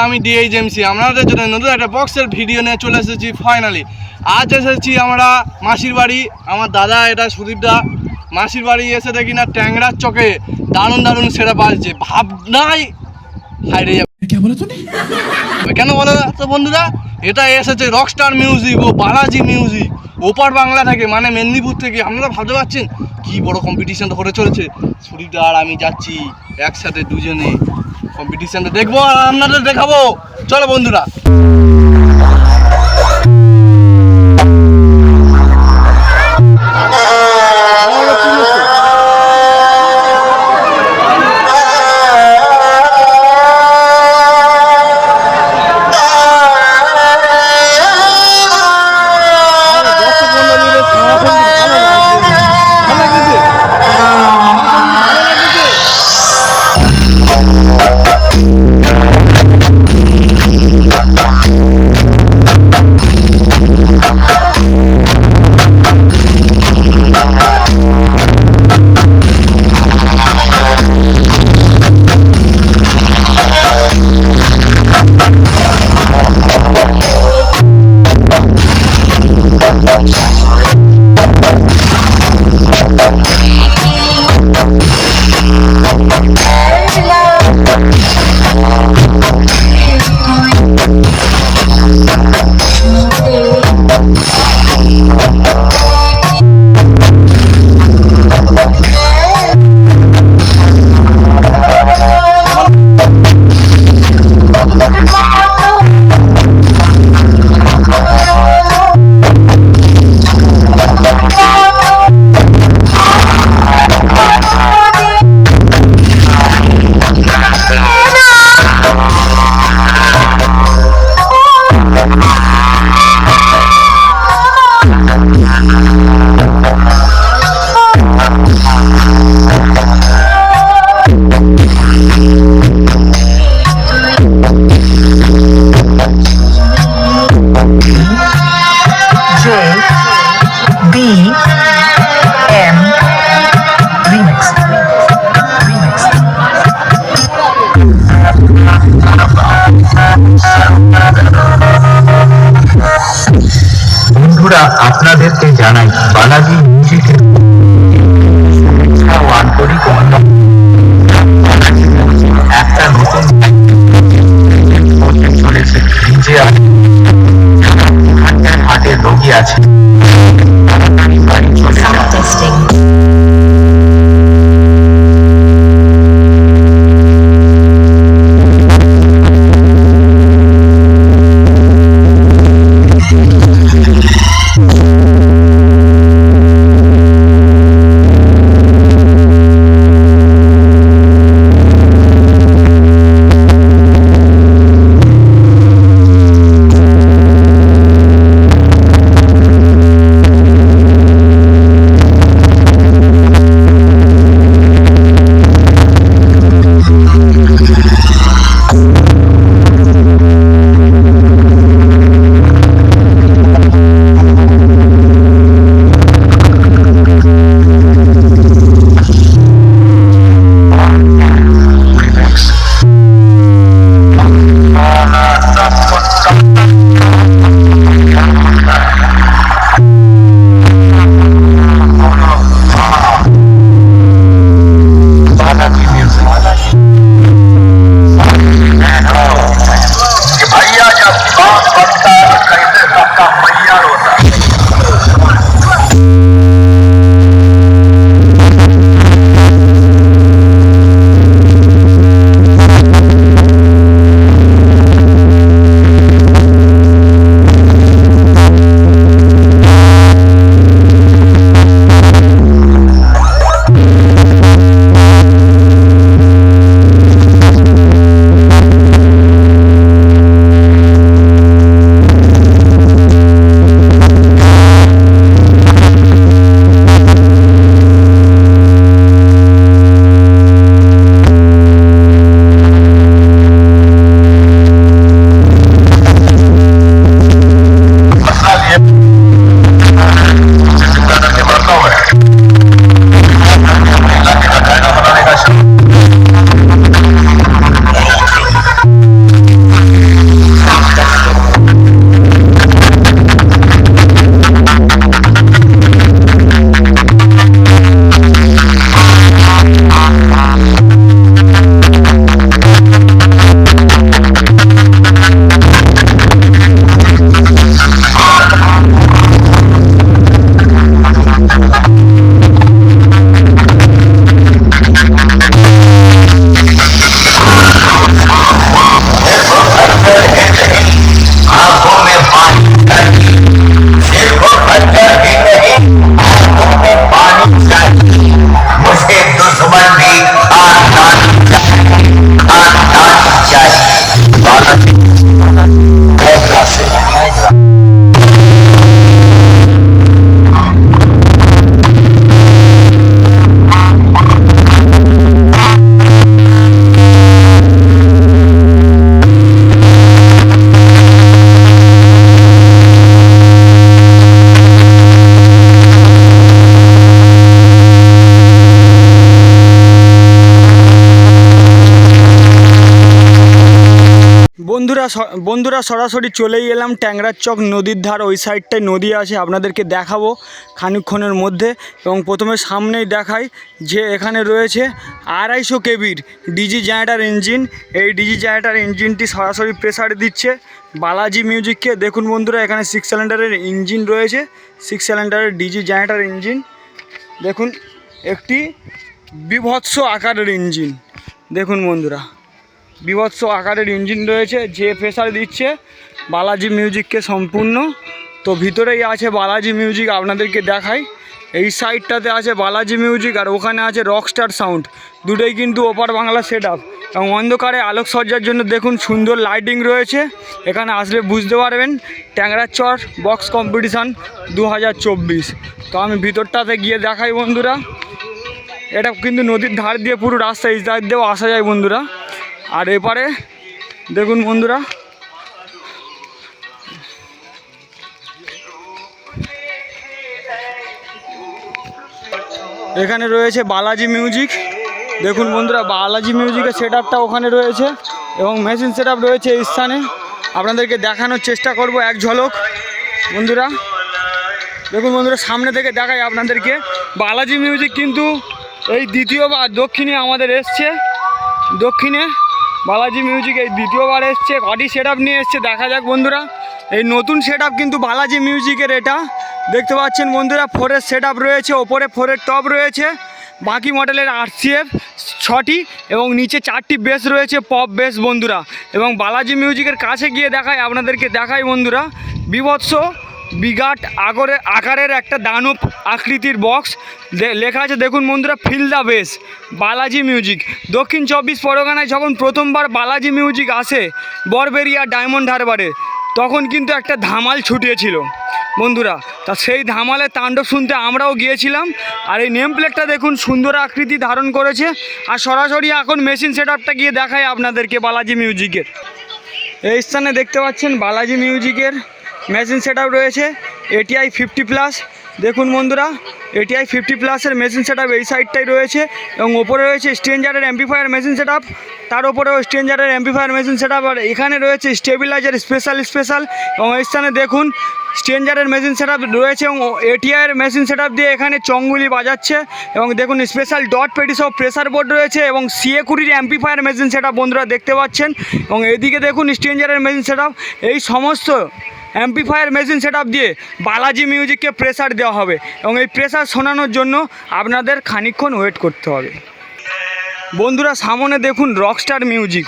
আমি ডিএইচএমসি আপনাদের জন্য নতুন একটা বক্সের ভিডিও নিয়ে চলে এসেছি। ফাইনালি আজ এসেছি আমরা মাসির বাড়ি। আমার দাদা এটা সুদীপদা মাসির বাড়ি এসে দেখি না ট্যাংরার চকে দারুণ দারুণ সেরা বাজছে, ভাবনাই হাইরে যাবে। কেন বলো তো বন্ধুরা, এটা এসেছে রকস্টার মিউজিক ও বালাজি মিউজিক ওপার বাংলা থেকে, মানে মেদিনীপুর থেকে। আপনারা ভাবতে পারছেন কি বড় কম্পিটিশন হতে চলেছে। সুদীপদা আর আমি যাচ্ছি একসাথে দুজনে কম্পিটিশনটা দেখবো আর আপনাদের দেখাবো। চলো বন্ধুরা। বন্ধুরা, আপনাদেরকে জানাই বালাজি মিউজিকের আন্তরিক একটা নতুন চলেছে। যে হাটের রোগী আছে বাড়ি চলে বন্ধুরা সরাসরি চলেই এলাম ট্যাংরার চক নদীর ধার, ওই সাইডটায় নদী আছে, আপনাদেরকে দেখাবো খানিকক্ষণের মধ্যে। এবং প্রথমে সামনেই দেখাই যে এখানে রয়েছে 250 কেবির ডিজি জেনারেটর ইঞ্জিন। এই ডিজি জেনারেটর ইঞ্জিনটি সরাসরি প্রেসার দিচ্ছে বালাজি মিউজিককে। দেখুন বন্ধুরা, এখানে 6 সিলিন্ডারের ইঞ্জিন রয়েছে, 6 সিলিন্ডারের ডিজি জেনারেটর ইঞ্জিন। দেখুন একটি বিভৎস আকারের ইঞ্জিন, দেখুন বন্ধুরা বিভৎস আকারের ইঞ্জিন রয়েছে, যে প্রেসার দিচ্ছে বালাজি মিউজিককে সম্পূর্ণ। তো ভিতরেই আছে বালাজি মিউজিক, আপনাদেরকে দেখাই। এই সাইডটাতে আছে বালাজি মিউজিক আর ওখানে আছে রকস্টার সাউন্ড, দুটোই কিন্তু ওপার বাংলা সেট আপ। এবং অন্ধকারে আলোকসজ্জার জন্য দেখুন সুন্দর লাইটিং রয়েছে। এখানে আসলে বুঝতে পারবেন ট্যাংরার চর বক্স কম্পিটিশান 2024। তো আমি ভিতরটাতে গিয়ে দেখাই বন্ধুরা। এটা কিন্তু নদীর ধার দিয়ে পুরো রাস্তা, এই ধার দিয়েও আসা যায় বন্ধুরা। আর এপারে দেখুন বন্ধুরা, এখানে রয়েছে বালাজি মিউজিক। দেখুন বন্ধুরা, বালাজি মিউজিকের সেট আপটা ওখানে রয়েছে এবং মেশিন সেট আপ রয়েছে এই স্থানে। আপনাদেরকে দেখানোর চেষ্টা করব এক ঝলক বন্ধুরা। দেখুন বন্ধুরা, সামনে থেকে দেখাই আপনাদেরকে। বালাজি মিউজিক কিন্তু এই দ্বিতীয়বার দক্ষিণে আমাদের এসছে। দক্ষিণে বালাজি মিউজিক এই দ্বিতীয়বার এসছে। কটি সেট আপ নিয়ে এসছে দেখা যাক বন্ধুরা। এই নতুন সেট আপ কিন্তু বালাজি মিউজিকের, এটা দেখতে পাচ্ছেন বন্ধুরা। 4-এর সেট আপ রয়েছে, ওপরে 4-এর টপ রয়েছে। বাকি মডেলের RCF 6টি এবং নিচে 4টি বেস রয়েছে, পপ বেস বন্ধুরা। এবং বালাজি মিউজিকের কাছে গিয়ে দেখাই আপনাদেরকে, দেখাই বন্ধুরা বিভৎস বিরাট আকারের একটা দানব আকৃতির বক্স লেখা আছে। দেখুন বন্ধুরা, feel the bass Balaji music. দক্ষিণ 24 পরগনায় যখন প্রথমবার বালাজি মিউজিক আসে বরবেরিয়া ডায়মন্ড হারবারে, তখন কিন্তু একটা ধামাল ছুটিয়েছিল বন্ধুরা। তা সেই ধামালের তাণ্ডব শুনতে আমরাও গিয়েছিলাম। আর এই নেম প্লেটটা দেখুন সুন্দর আকৃতি ধারণ করেছে। আর সরাসরি এখন মেশিন সেট আপটা গিয়ে দেখায় আপনাদেরকে বালাজি মিউজিকের। এই স্থানে দেখতে পাচ্ছেন বালাজি মিউজিকের মেশিন সেট আপ রয়েছে ATI 50+। দেখুন বন্ধুরা, ATI 50+-এর মেশিন সেট আপ এই সাইডটাই রয়েছে। এবং ওপরে রয়েছে স্ট্রেঞ্জারের অ্যাম্পিফায়ার মেশিন সেট আপ, তার ওপরেও স্ট্রেঞ্জারের অ্যাম্পিফায়ার মেশিন সেট আপ। আর এখানে রয়েছে স্টেবিলাইজার স্পেশাল। এবং এই স্থানে দেখুন স্ট্রেঞ্জারের মেশিন সেট আপ রয়েছে এবং ATI-এর মেশিন সেট আপ দিয়ে এখানে চঙ্গুলি বাজাচ্ছে। এবং দেখুন স্পেশাল ডট পেটি সব প্রেসার বোর্ড রয়েছে এবং CA20-র অ্যাম্পিফায়ার মেশিন সেট আপ বন্ধুরা দেখতে পাচ্ছেন। এবং এদিকে দেখুন স্ট্রেঞ্জারের মেশিন সেট আপ। এই সমস্ত অ্যাম্পিফায়ার মেশিন সেট আপ দিয়ে বালাজি মিউজিককে প্রেসার দেওয়া হবে এবং এই প্রেসার শোনানোর জন্য আপনাদের খানিকক্ষণ ওয়েট করতে হবে বন্ধুরা। সামনে দেখুন রকস্টার মিউজিক,